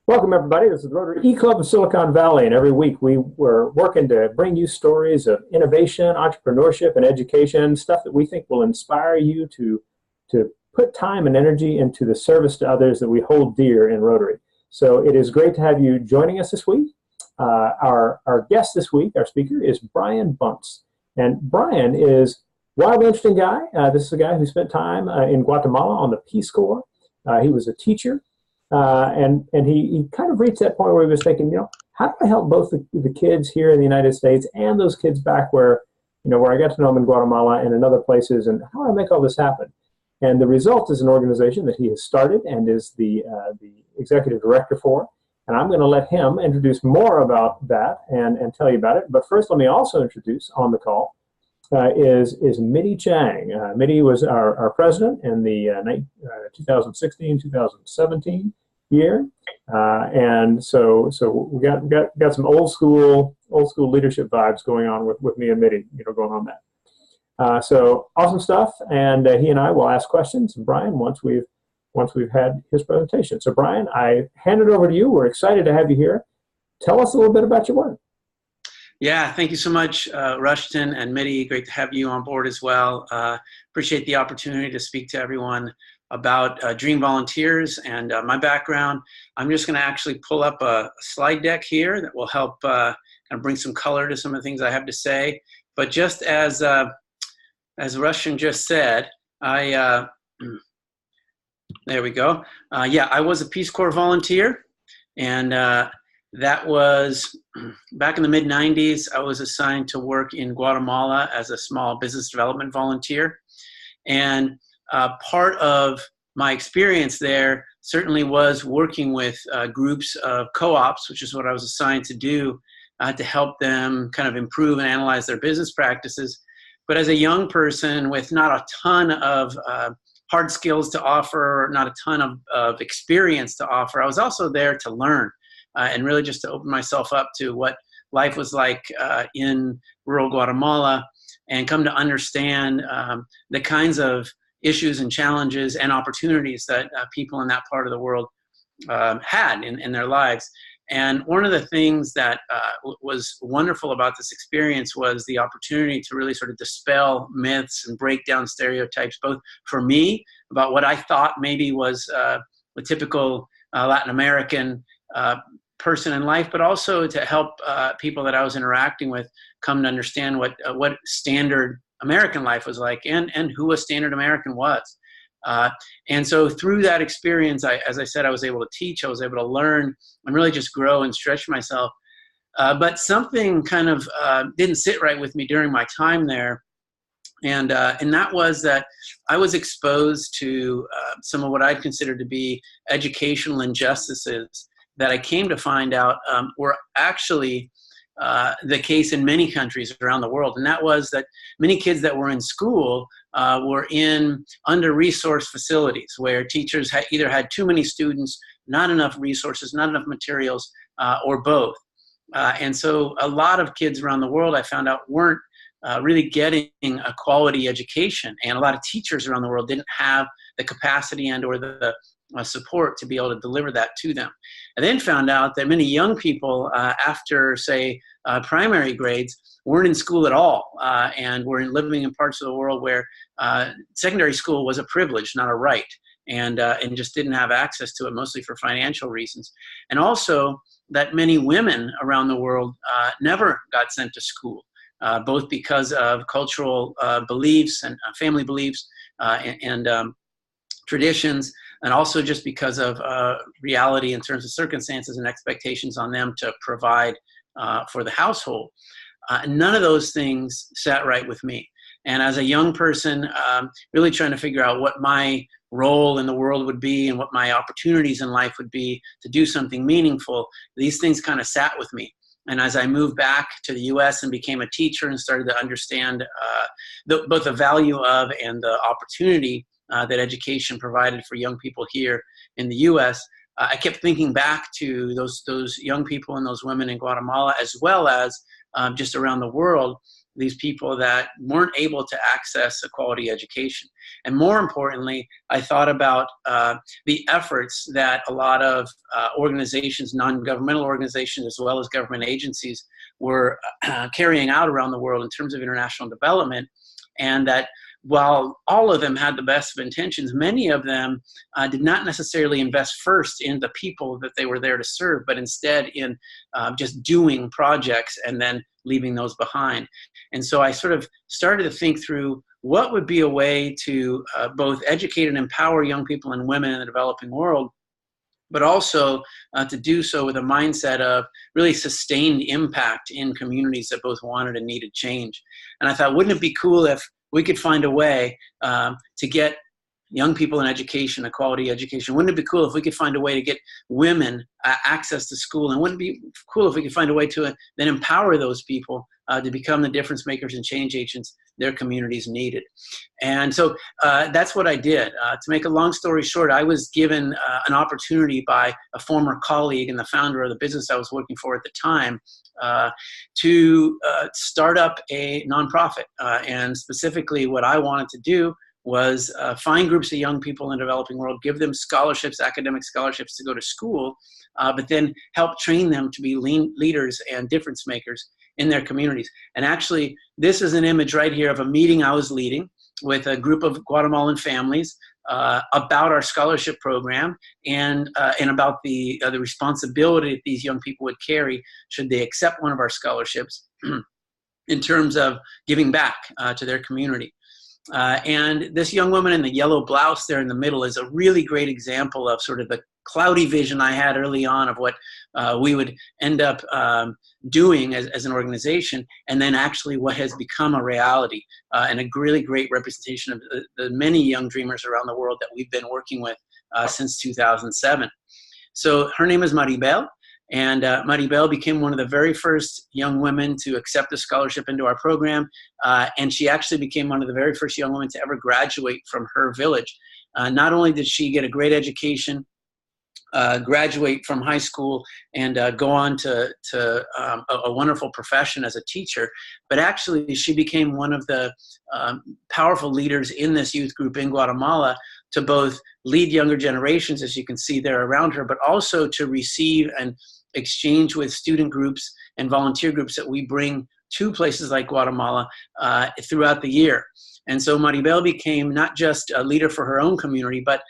Welcome, everybody. This is the Rotary eClub of Silicon Valley, and every week we're working to bring you stories of innovation, entrepreneurship, and education, stuff that we think will inspire you to put time and energy into the service to others that we hold dear in Rotary. So it is great to have you joining us this week. Our guest this week, our speaker, is Brian Buntz. And Brian is a wildly interesting guy. This is a guy who spent time in Guatemala on the Peace Corps. He was a teacher. And he kind of reached that point where he was thinking, how do I help both the kids here in the United States and those kids back where I got to know them in Guatemala and in other places, and how do I make all this happen? And the result is an organization that he has started and is the executive director for. And I'm going to let him introduce more about that and tell you about it. But first, let me also introduce on the call is Mitty Chang. Mitty was our president in the 2016-2017 year, and so we got some old school leadership vibes going on with me and Mitty, going on that. So awesome stuff, and he and I will ask questions, Brian, once we've had his presentation. So Brian, I hand it over to you. We're excited to have you here. Tell us a little bit about your work. Yeah, thank you so much, Rushton and Mitty. Great to have you on board as well. Appreciate the opportunity to speak to everyone about Dream Volunteers and my background. I'm just going to actually pull up a slide deck here that will help kind of bring some color to some of the things I have to say. But just as Rushton just said, there we go. Yeah, I was a Peace Corps volunteer, and that was back in the mid-90s. I was assigned to work in Guatemala as a small business development volunteer. And part of my experience there certainly was working with groups of co-ops, which is what I was assigned to do, to help them kind of improve and analyze their business practices. But as a young person with not a ton of hard skills to offer, not a ton of experience to offer, I was also there to learn. And really just to open myself up to what life was like in rural Guatemala and come to understand the kinds of issues and challenges and opportunities that people in that part of the world had in their lives. And one of the things that was wonderful about this experience was the opportunity to really sort of dispel myths and break down stereotypes, both for me about what I thought maybe was the typical Latin American person in life, but also to help people that I was interacting with come to understand what standard American life was like and who a standard American was. And so through that experience, as I said, I was able to teach, I was able to learn and really just grow and stretch myself. But something kind of didn't sit right with me during my time there. And that was that I was exposed to some of what I'd consider to be educational injustices that I came to find out were actually the case in many countries around the world. And that was that many kids that were in school were in under-resourced facilities where teachers either had too many students, not enough resources, not enough materials, or both. And so a lot of kids around the world I found out weren't really getting a quality education. And a lot of teachers around the world didn't have the capacity and or the support to be able to deliver that to them. I then found out that many young people after, say, primary grades weren't in school at all and were living in parts of the world where secondary school was a privilege, not a right, and just didn't have access to it, mostly for financial reasons. And also that many women around the world never got sent to school, both because of cultural beliefs and family beliefs and traditions, and also just because of reality in terms of circumstances and expectations on them to provide for the household. None of those things sat right with me. And as a young person, really trying to figure out what my role in the world would be and what my opportunities in life would be to do something meaningful, these things kind of sat with me. And as I moved back to the U.S. and became a teacher and started to understand both the value of and the opportunity that education provided for young people here in the U.S., I kept thinking back to those young people and those women in Guatemala, as well as just around the world, these people that weren't able to access a quality education. And more importantly, I thought about the efforts that a lot of organizations, non-governmental organizations, as well as government agencies were carrying out around the world in terms of international development, and that while all of them had the best of intentions, many of them did not necessarily invest first in the people that they were there to serve, but instead in just doing projects and then leaving those behind. And so I sort of started to think through what would be a way to both educate and empower young people and women in the developing world, but also to do so with a mindset of really sustained impact in communities that both wanted and needed change. And I thought, wouldn't it be cool if we could find a way to get young people in education, a quality education? Wouldn't it be cool if we could find a way to get women access to school? And wouldn't it be cool if we could find a way to then empower those people to become the difference makers and change agents their communities needed? And so that's what I did. To make a long story short, I was given an opportunity by a former colleague and the founder of the business I was working for at the time to start up a nonprofit. And specifically what I wanted to do was find groups of young people in the developing world, give them scholarships, academic scholarships to go to school, but then help train them to be leaders and difference makers in their communities. And actually, this is an image right here of a meeting I was leading with a group of Guatemalan families about our scholarship program and about the responsibility that these young people would carry should they accept one of our scholarships in terms of giving back to their community. And this young woman in the yellow blouse there in the middle is a really great example of sort of the cloudy vision I had early on of what we would end up doing as an organization, and then actually what has become a reality and a really great representation of the many young dreamers around the world that we've been working with since 2007. So her name is Maribel. And Maribel became one of the very first young women to accept a scholarship into our program. And she actually became one of the very first young women to ever graduate from her village. Not only did she get a great education, graduate from high school, and go on to a wonderful profession as a teacher, but actually she became one of the powerful leaders in this youth group in Guatemala to both lead younger generations, as you can see there around her, but also to receive and exchange with student groups and volunteer groups that we bring to places like Guatemala throughout the year. And so Maribel became not just a leader for her own community, but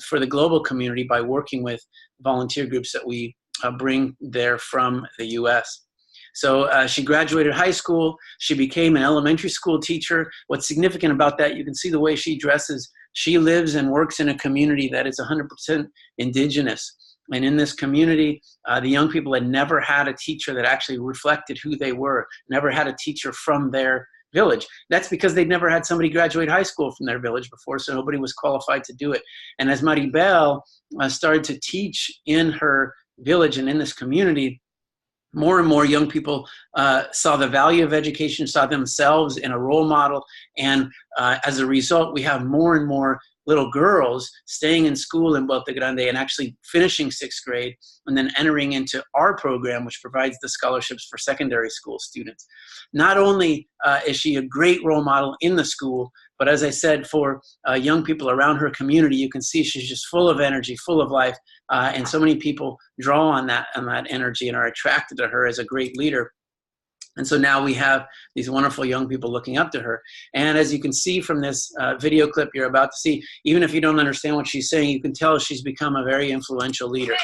for the global community by working with volunteer groups that we bring there from the US. So she graduated high school. She became an elementary school teacher. What's significant about that, you can see the way she dresses. She lives and works in a community that is 100% indigenous. And in this community, the young people had never had a teacher that actually reflected who they were, never had a teacher from their village. That's because they'd never had somebody graduate high school from their village before, so nobody was qualified to do it. And as Maribel started to teach in her village and in this community, more and more young people saw the value of education, saw themselves in a role model, and as a result, we have more and more little girls staying in school in Bote Grande and actually finishing 6th grade and then entering into our program, which provides the scholarships for secondary school students. Not only is she a great role model in the school, but as I said, for young people around her community, you can see she's just full of energy, full of life, and so many people draw on that energy and are attracted to her as a great leader. And so now we have these wonderful young people looking up to her. And as you can see from this video clip you're about to see, even if you don't understand what she's saying, you can tell she's become a very influential leader.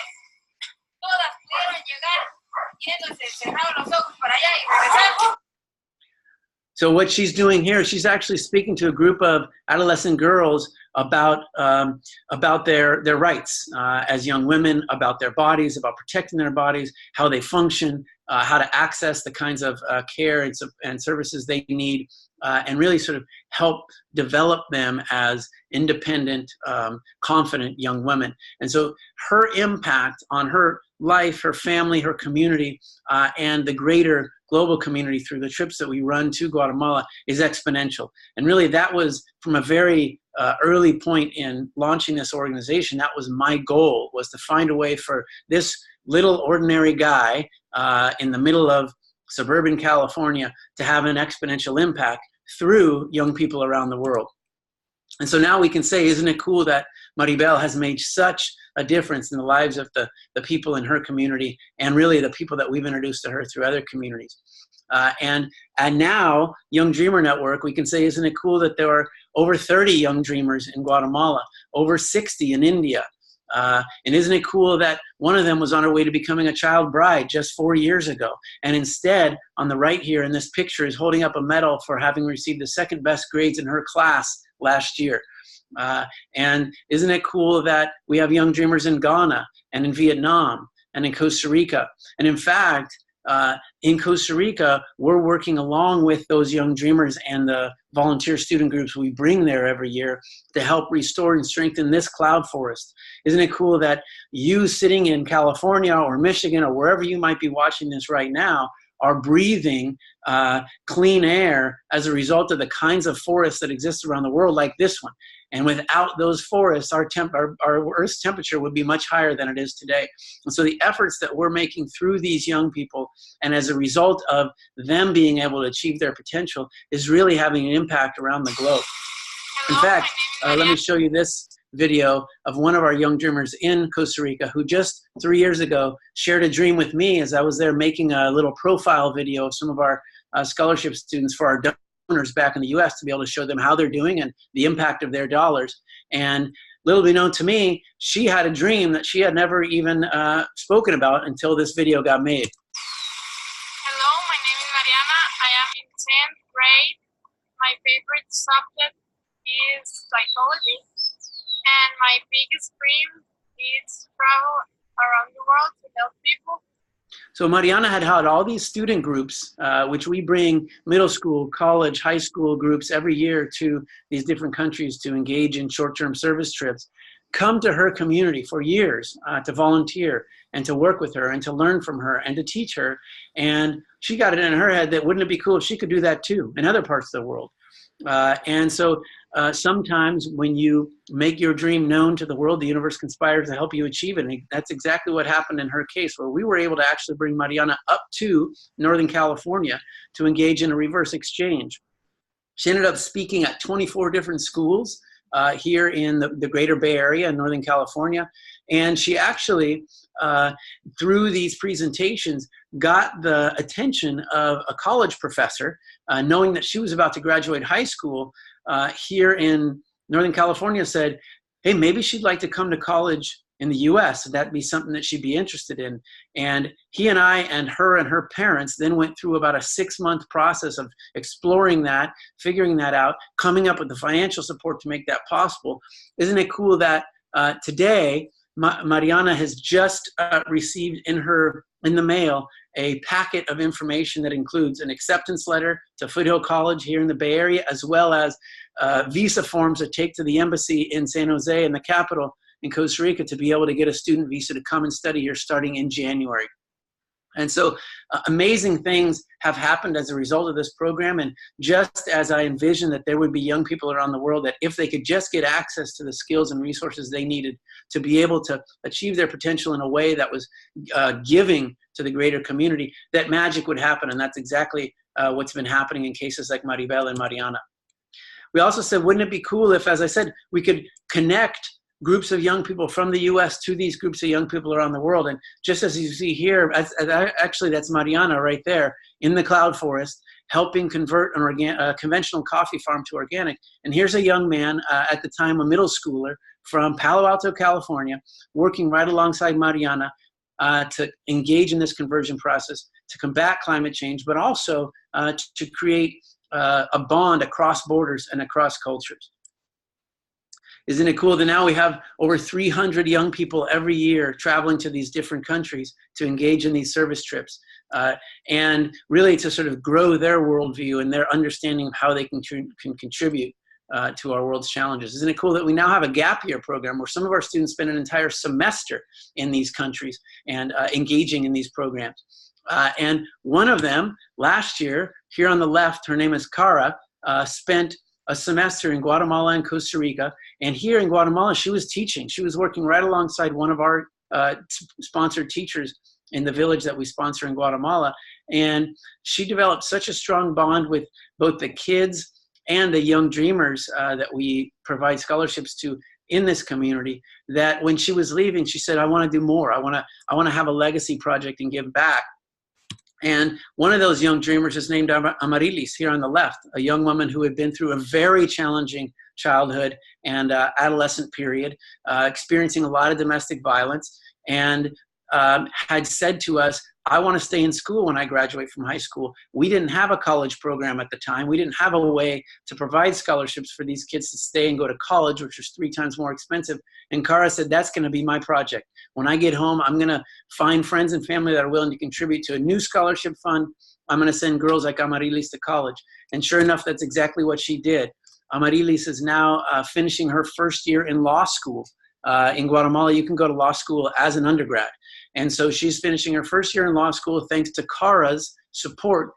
So what she's doing here, she's actually speaking to a group of adolescent girls about their rights as young women, about their bodies, about protecting their bodies, how they function, how to access the kinds of care and services they need, and really sort of help develop them as independent, confident young women. And so her impact on her life, her family, her community, and the greater global community through the trips that we run to Guatemala is exponential. And really that was from a very early point in launching this organization, that was my goal, was to find a way for this little ordinary guy in the middle of suburban California to have an exponential impact through young people around the world. And so now we can say, isn't it cool that Maribel has made such a difference in the lives of the people in her community, and really the people that we've introduced to her through other communities. And now, Young Dreamer Network, we can say, isn't it cool that there are over 30 young dreamers in Guatemala, over 60 in India. And isn't it cool that one of them was on her way to becoming a child bride just 4 years ago, and instead, on the right here in this picture, is holding up a medal for having received the second best grades in her class last year. And isn't it cool that we have young dreamers in Ghana and in Vietnam and in Costa Rica? And in fact, in Costa Rica, we're working along with those young dreamers and the volunteer student groups we bring there every year to help restore and strengthen this cloud forest. Isn't it cool that you sitting in California or Michigan or wherever you might be watching this right now are breathing clean air as a result of the kinds of forests that exist around the world like this one. And without those forests, our Earth's temperature would be much higher than it is today. And so the efforts that we're making through these young people, and as a result of them being able to achieve their potential, is really having an impact around the globe. In fact, let me show you this video of one of our young dreamers in Costa Rica who just 3 years ago shared a dream with me as I was there making a little profile video of some of our scholarship students for our donors back in the US to be able to show them how they're doing and the impact of their dollars. And little be known to me, she had a dream that she had never even spoken about until this video got made. Hello, my name is Mariana. I am in 10th grade. My favorite subject is psychology. And my biggest dream is travel around the world to help people. So Mariana had all these student groups, which we bring middle school, college, high school groups every year to these different countries to engage in short-term service trips, come to her community for years to volunteer and to work with her and to learn from her and to teach her. And she got it in her head that wouldn't it be cool if she could do that too in other parts of the world. And so sometimes when you make your dream known to the world, the universe conspires to help you achieve it. And that's exactly what happened in her case, where we were able to actually bring Mariana up to Northern California to engage in a reverse exchange. She ended up speaking at 24 different schools here in the greater Bay Area in Northern California. And she actually, through these presentations, got the attention of a college professor, knowing that she was about to graduate high school here in Northern California, said, hey, maybe she'd like to come to college in the US. That'd be something that she'd be interested in. And he and I and her parents then went through about a 6-month process of exploring that, figuring that out, coming up with the financial support to make that possible. Isn't it cool that today, Mariana has just received in the mail a packet of information that includes an acceptance letter to Foothill College here in the Bay Area, as well as visa forms that take to the embassy in San Jose in the capital in Costa Rica to be able to get a student visa to come and study here starting in January. And so amazing things have happened as a result of this program. And just as I envisioned that there would be young people around the world that if they could just get access to the skills and resources they needed to be able to achieve their potential in a way that was giving to the greater community, that magic would happen. And that's exactly what's been happening in cases like Maribel and Mariana. We also said, wouldn't it be cool if, as I said, we could connect groups of young people from the US to these groups of young people around the world. And just as you see here, actually that's Mariana right there in the cloud forest, helping convert a conventional coffee farm to organic. And here's a young man, at the time a middle schooler from Palo Alto, California, working right alongside Mariana to engage in this conversion process, to combat climate change, but also to create a bond across borders and across cultures. Isn't it cool that now we have over 300 young people every year traveling to these different countries to engage in these service trips and really to sort of grow their worldview and their understanding of how they can contribute to our world's challenges? Isn't it cool that we now have a gap year program where some of our students spend an entire semester in these countries and engaging in these programs? And one of them last year, here on the left, her name is Cara, spent a semester in Guatemala and Costa Rica. And here in Guatemala, she was teaching. She was working right alongside one of our sponsored teachers in the village that we sponsor in Guatemala. And she developed such a strong bond with both the kids and the young dreamers that we provide scholarships to in this community, that when she was leaving, she said, I want to do more. I want to have a legacy project and give back. And one of those young dreamers is named Amarilis here on the left, a young woman who had been through a very challenging childhood and adolescent period, experiencing a lot of domestic violence, and had said to us, I want to stay in school when I graduate from high school. We didn't have a college program at the time. We didn't have a way to provide scholarships for these kids to stay and go to college, which was 3 times more expensive. And Cara said, that's going to be my project. When I get home, I'm going to find friends and family that are willing to contribute to a new scholarship fund. I'm going to send girls like Amarilis to college. And sure enough, that's exactly what she did. Amarilis is now finishing her first year in law school. In Guatemala, you can go to law school as an undergrad. And so she's finishing her first year in law school thanks to Cara's support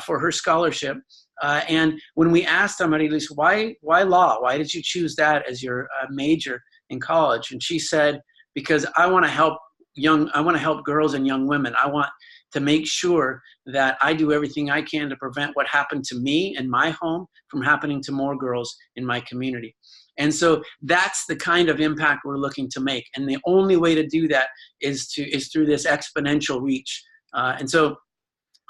for her scholarship. And when we asked Amarilis, why law? Why did you choose that as your major in college? And she said, because I want to help girls and young women. I want to make sure that I do everything I can to prevent what happened to me in my home from happening to more girls in my community. And so that's the kind of impact we're looking to make. And the only way to do that is through this exponential reach. And so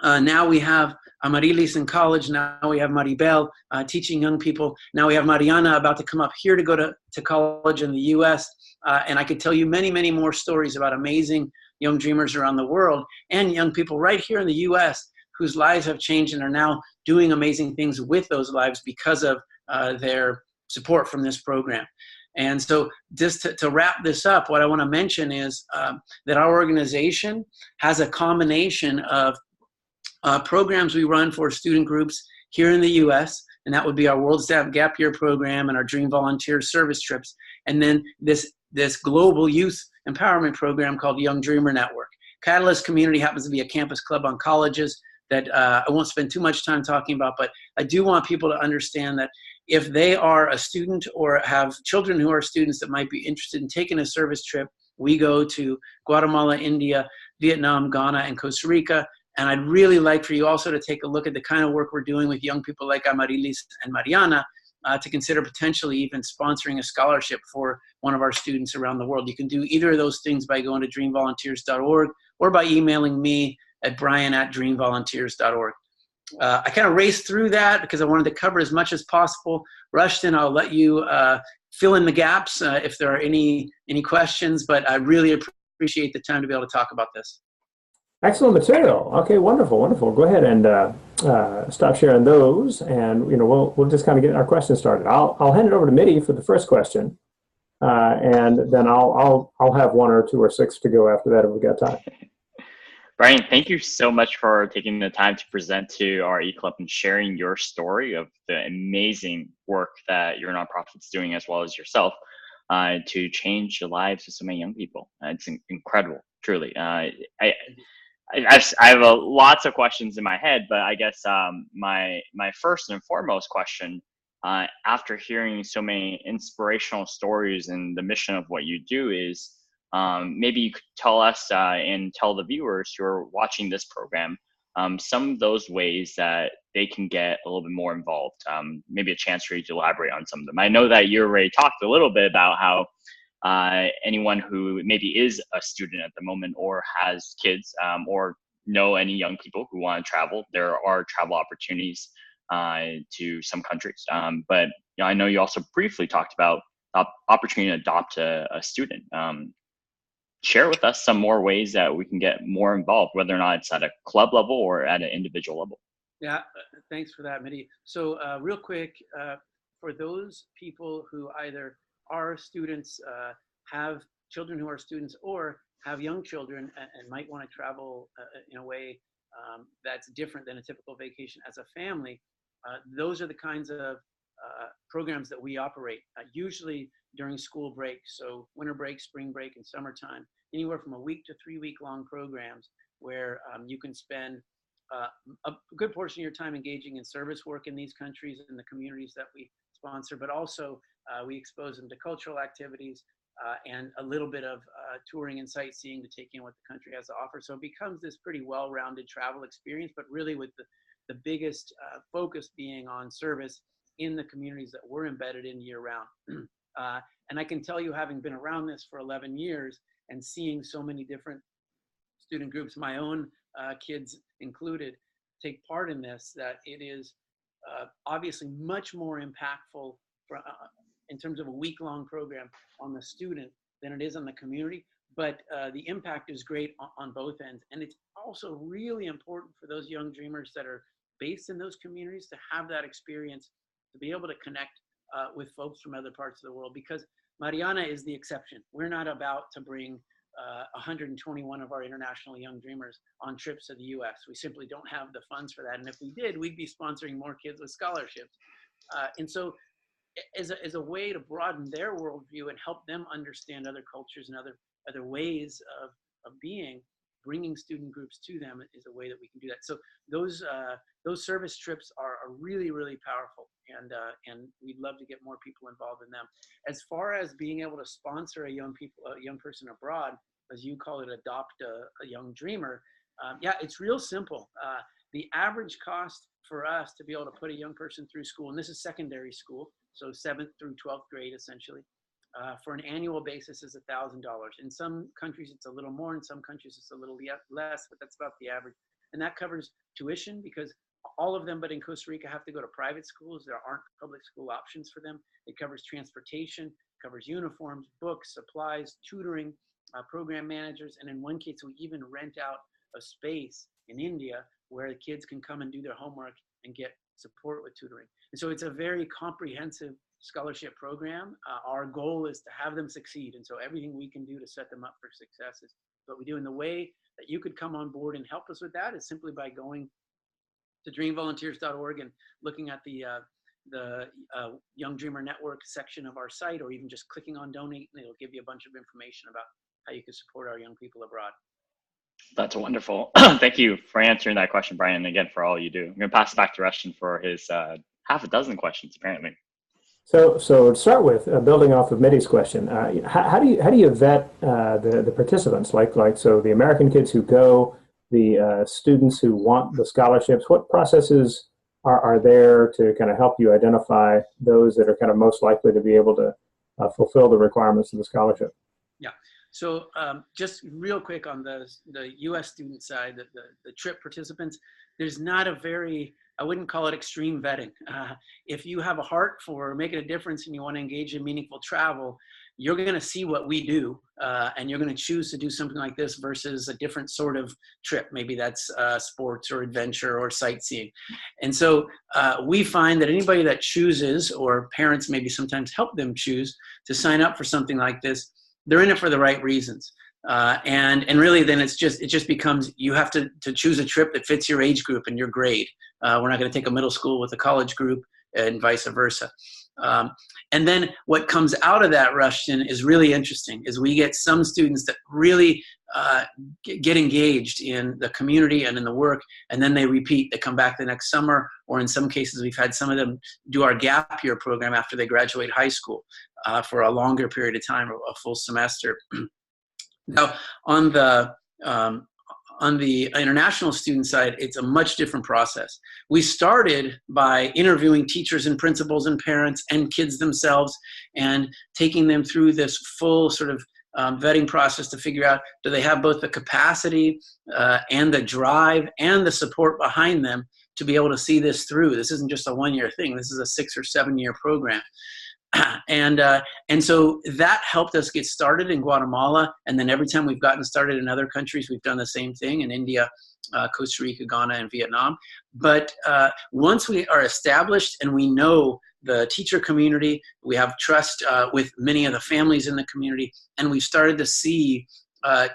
now we have Amarilis in college. Now we have Maribel teaching young people. Now we have Mariana about to come up here to go to college in the US. And I could tell you many, many more stories about amazing young dreamers around the world and young people right here in the US whose lives have changed and are now doing amazing things with those lives because of their support from this program. And so just to wrap this up, what I want to mention is that our organization has a combination of programs we run for student groups here in the US, and that would be our World Staff Gap Year program and our Dream Volunteer service trips. And then this global youth empowerment program called Young Dreamer Network. Catalyst Community happens to be a campus club on colleges that I won't spend too much time talking about, but I do want people to understand that if they are a student or have children who are students that might be interested in taking a service trip, we go to Guatemala, India, Vietnam, Ghana, and Costa Rica. And I'd really like for you also to take a look at the kind of work we're doing with young people like Amarilis and Mariana to consider potentially even sponsoring a scholarship for one of our students around the world. You can do either of those things by going to dreamvolunteers.org or by emailing me at brian@dreamvolunteers.org. I kind of raced through that because I wanted to cover as much as possible. Rushton, I'll let you fill in the gaps if there are any questions, but I really appreciate the time to be able to talk about this. Excellent material. Okay, wonderful, wonderful. Go ahead and stop sharing those, and we'll just kind of get our questions started. I'll hand it over to Mitty for the first question, and then I'll have 1 or 2 or 6 to go after that if we've got time. Brian, thank you so much for taking the time to present to our eClub and sharing your story of the amazing work that your nonprofit's doing, as well as yourself, to change the lives of so many young people. It's incredible, truly. I have lots of questions in my head, but I guess my first and foremost question, after hearing so many inspirational stories and the mission of what you do is, maybe you could tell us and tell the viewers who are watching this program some of those ways that they can get a little bit more involved. Maybe a chance for you to elaborate on some of them. I know that you already talked a little bit about how anyone who maybe is a student at the moment or has kids or know any young people who want to travel, there are travel opportunities to some countries. But I know you also briefly talked about the opportunity to adopt a student. Share with us some more ways that we can get more involved, whether or not it's at a club level or at an individual level. Yeah, thanks for that, Mitty. So real quick, for those people who either are students, have children who are students, or have young children and might want to travel in a way that's different than a typical vacation as a family, those are the kinds of programs that we operate, usually during school break. So winter break, spring break, and summertime, anywhere from a week to 3 week long programs where you can spend a good portion of your time engaging in service work in these countries and the communities that we sponsor, but also we expose them to cultural activities, and a little bit of touring and sightseeing to take in what the country has to offer. So it becomes this pretty well-rounded travel experience, but really with the biggest focus being on service in the communities that we're embedded in year-round. And I can tell you, having been around this for 11 years and seeing so many different student groups, my own kids included, take part in this, that it is obviously much more impactful in terms of a week-long program on the student than it is on the community. But the impact is great on both ends. And it's also really important for those young dreamers that are based in those communities to have that experience, to be able to connect with folks from other parts of the world, because Mariana is the exception. We're not about to bring 121 of our international young dreamers on trips to the US. We simply don't have the funds for that. And if we did, we'd be sponsoring more kids with scholarships. And so as a way to broaden their worldview and help them understand other cultures and other ways of being, bringing student groups to them is a way that we can do that. So those service trips are really, really powerful, and we'd love to get more people involved in them. As far as being able to sponsor a young person abroad, as you call it, adopt a young dreamer, yeah, it's real simple. The average cost for us to be able to put a young person through school, and this is secondary school, so 7th through 12th grade essentially, for an annual basis is $1,000. In some countries it's a little more, in some countries it's a little less, but that's about the average. And that covers tuition, because all of them but in Costa Rica have to go to private schools. There aren't public school options for them. It covers transportation, covers uniforms, books, supplies, tutoring, program managers, and in one case we even rent out a space in India where the kids can come and do their homework and get support with tutoring. And so it's a very comprehensive scholarship program. Our goal is to have them succeed, and so everything we can do to set them up for success is what we do. And the way that you could come on board and help us with that is simply by going to dreamvolunteers.org and looking at the Young Dreamer Network section of our site, or even just clicking on donate, and it'll give you a bunch of information about how you can support our young people abroad. That's wonderful. Thank you for answering that question, Brian, and again for all you do. I'm going to pass it back to Rushton for his half a dozen questions, apparently. So to start with, building off of Mitty's question, how do you vet the participants? Like so the American kids who go, the students who want the scholarships. What processes are there to kind of help you identify those that are kind of most likely to be able to fulfill the requirements of the scholarship? Yeah. So just real quick on the U.S. student side, the trip participants, there's not a very, I wouldn't call it extreme vetting. If you have a heart for making a difference and you want to engage in meaningful travel, you're going to see what we do, and you're going to choose to do something like this versus a different sort of trip. Maybe that's sports or adventure or sightseeing. And so we find that anybody that chooses, or parents maybe sometimes help them choose to sign up for something like this, they're in it for the right reasons. And really then it just becomes, you have to choose a trip that fits your age group and your grade. We're not going to take a middle school with a college group and vice versa. And then what comes out of that, Rushton, is really interesting, is we get some students that really get engaged in the community and in the work, and then they repeat. They come back the next summer, or in some cases we've had some of them do our gap year program after they graduate high school for a longer period of time, a full semester. Now, on the international student side, it's a much different process. We started by interviewing teachers and principals and parents and kids themselves and taking them through this full sort of vetting process to figure out, do they have both the capacity and the drive and the support behind them to be able to see this through. This isn't just a one-year thing. This is a 6 or 7 year program. And so that helped us get started in Guatemala. And then every time we've gotten started in other countries, we've done the same thing in India, Costa Rica, Ghana, and Vietnam. But once we are established and we know the teacher community, we have trust with many of the families in the community, and we've started to see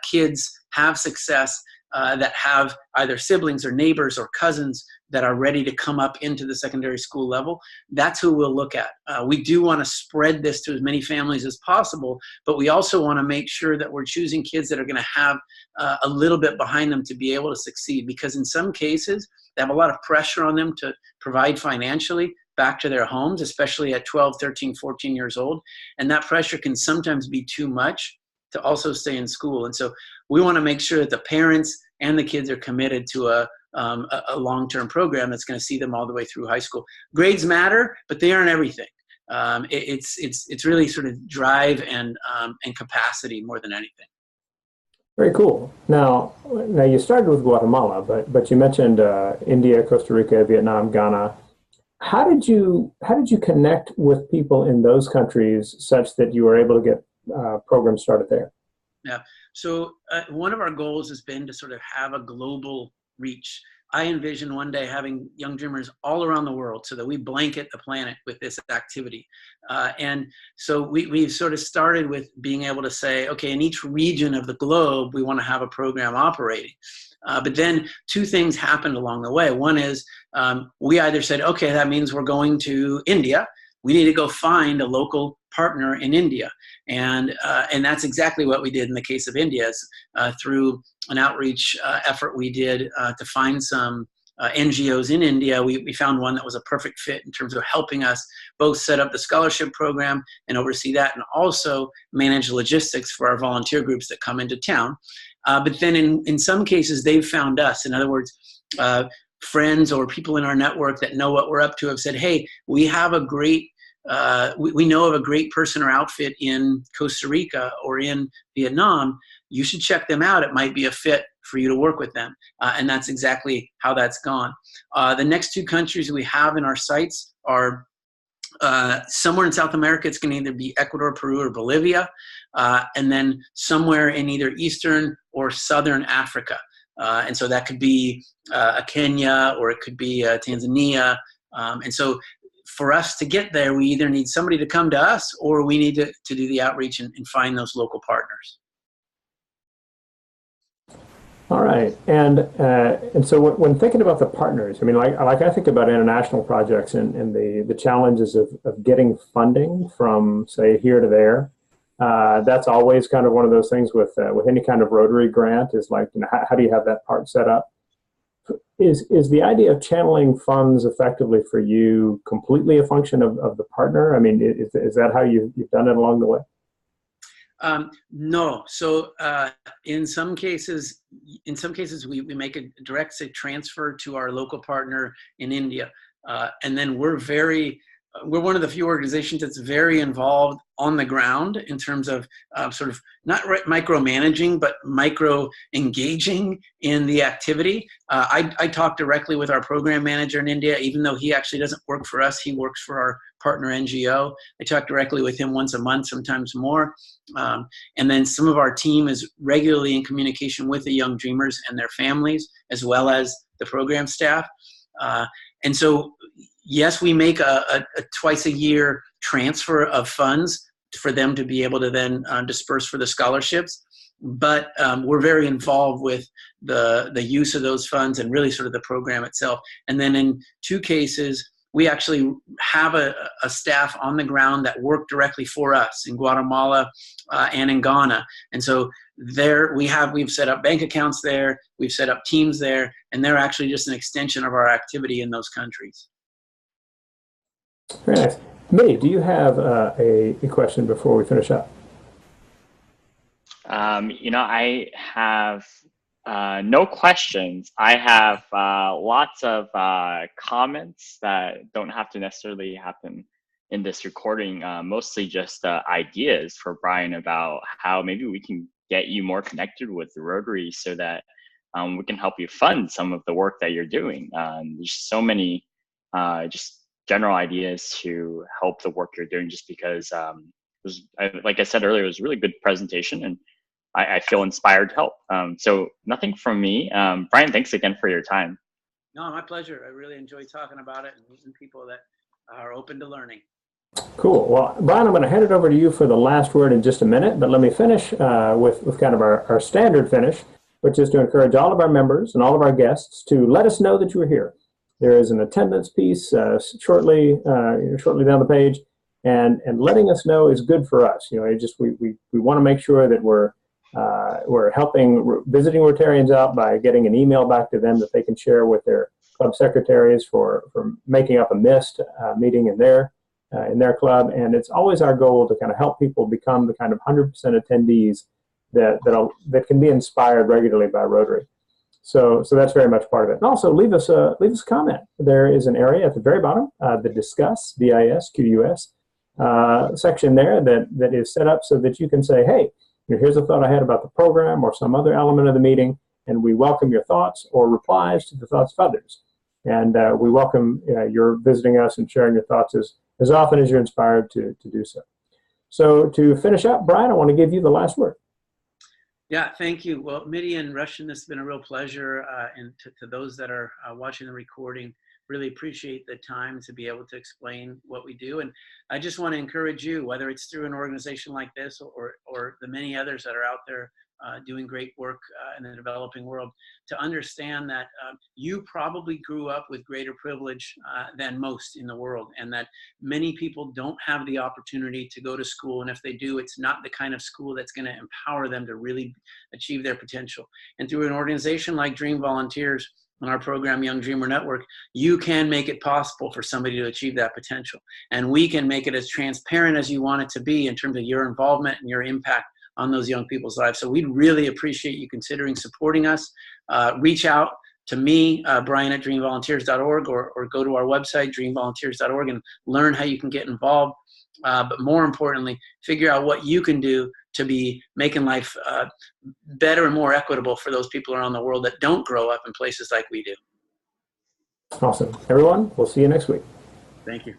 kids have success that have either siblings or neighbors or cousins that are ready to come up into the secondary school level, that's who we'll look at. We do want to spread this to as many families as possible, but we also want to make sure that we're choosing kids that are going to have a little bit behind them to be able to succeed, because in some cases, they have a lot of pressure on them to provide financially, back to their homes, especially at 12, 13, 14 years old. And that pressure can sometimes be too much to also stay in school. And so we want to make sure that the parents and the kids are committed to a long-term program that's going to see them all the way through high school. Grades matter, but they aren't everything. It's really sort of drive and capacity more than anything. Very cool. Now you started with Guatemala, but you mentioned India, Costa Rica, Vietnam, Ghana. How did you connect with people in those countries such that you were able to get programs started there? Yeah. So one of our goals has been to sort of have a global reach. I envision one day having young dreamers all around the world so that we blanket the planet with this activity. And so we've sort of started with being able to say, okay, in each region of the globe, we want to have a program operating. But then two things happened along the way. One is we either said, okay, that means we're going to India. We need to go find a local partner in India. And that's exactly what we did in the case of India, through an outreach effort we did to find some NGOs in India. We found one that was a perfect fit in terms of helping us both set up the scholarship program and oversee that, and also manage logistics for our volunteer groups that come into town. But then in some cases, they've found us. In other words, friends or people in our network that know what we're up to have said, hey, we have a great we know of a great person or outfit in Costa Rica or in Vietnam. You should check them out. It might be a fit for you to work with them. And that's exactly how that's gone. The next two countries we have in our sites are somewhere in South America. It's going to either be Ecuador, Peru, or Bolivia. And then somewhere in either Eastern or Southern Africa. And so that could be Kenya, or it could be Tanzania. And so for us to get there, we either need somebody to come to us, or we need to do the outreach and find those local partners. All right, and so when thinking about the partners, I mean, like I think about international projects and the challenges of getting funding from, say, here to there. That's always kind of one of those things with any kind of Rotary grant, is like, you know, how do you have that part set up? Is the idea of channeling funds effectively for you completely a function of the partner? I mean, is that how you've done it along the way? No. So in some cases we make a direct transfer to our local partner in India, and then we're one of the few organizations that's very involved on the ground in terms of sort of not micromanaging, but micro engaging in the activity. I talk directly with our program manager in India, even though he actually doesn't work for us. He works for our partner NGO. I talk directly with him once a month, sometimes more. And then some of our team is regularly in communication with the young dreamers and their families, as well as the program staff. And so, yes, we make a twice a year transfer of funds for them to be able to then disperse for the scholarships. But we're very involved with the use of those funds and really sort of the program itself. And then in two cases, we actually have a staff on the ground that work directly for us in Guatemala and in Ghana. And so there we've set up bank accounts there, we've set up teams there, and they're actually just an extension of our activity in those countries. Very nice. Mitty, do you have a question before we finish up? I have no questions. I have lots of comments that don't have to necessarily happen in this recording, mostly just ideas for Brian about how maybe we can get you more connected with the Rotary so that we can help you fund some of the work that you're doing. There's so many just general ideas to help the work you're doing, just because like I said earlier, it was a really good presentation, and I feel inspired to help. So nothing from me. Brian, thanks again for your time. No, my pleasure. I really enjoy talking about it and meeting people that are open to learning. Cool. Well, Brian, I'm going to hand it over to you for the last word in just a minute, but let me finish with kind of our standard finish, which is to encourage all of our members and all of our guests to let us know that you are here. There is an attendance piece shortly down the page, and letting us know is good for us. You know, we want to make sure that we're helping visiting Rotarians out by getting an email back to them that they can share with their club secretaries for making up a missed meeting in their club. And it's always our goal to kind of help people become the kind of 100% attendees that can be inspired regularly by Rotary. So that's very much part of it. And also leave us a comment. There is an area at the very bottom, the Discuss, DISQUS, section there that is set up so that you can say, hey, here's a thought I had about the program or some other element of the meeting, and we welcome your thoughts or replies to the thoughts of others. And we welcome your visiting us and sharing your thoughts as often as you're inspired to do so. So to finish up, Brian, I want to give you the last word. Yeah, thank you. Well, Mitty and Rushton, this has been a real pleasure. And to those that are watching the recording, really appreciate the time to be able to explain what we do. And I just want to encourage you, whether it's through an organization like this or the many others that are out there doing great work in the developing world, to understand that you probably grew up with greater privilege than most in the world, and that many people don't have the opportunity to go to school. And if they do, it's not the kind of school that's going to empower them to really achieve their potential. And through an organization like Dream Volunteers, on our program, Young Dreamer Network, you can make it possible for somebody to achieve that potential. And we can make it as transparent as you want it to be in terms of your involvement and your impact on those young people's lives. So we'd really appreciate you considering supporting us. Reach out to me, Brian at dreamvolunteers.org, or go to our website, dreamvolunteers.org, and learn how you can get involved. But more importantly, figure out what you can do to be making life better and more equitable for those people around the world that don't grow up in places like we do. Awesome. Everyone, we'll see you next week. Thank you.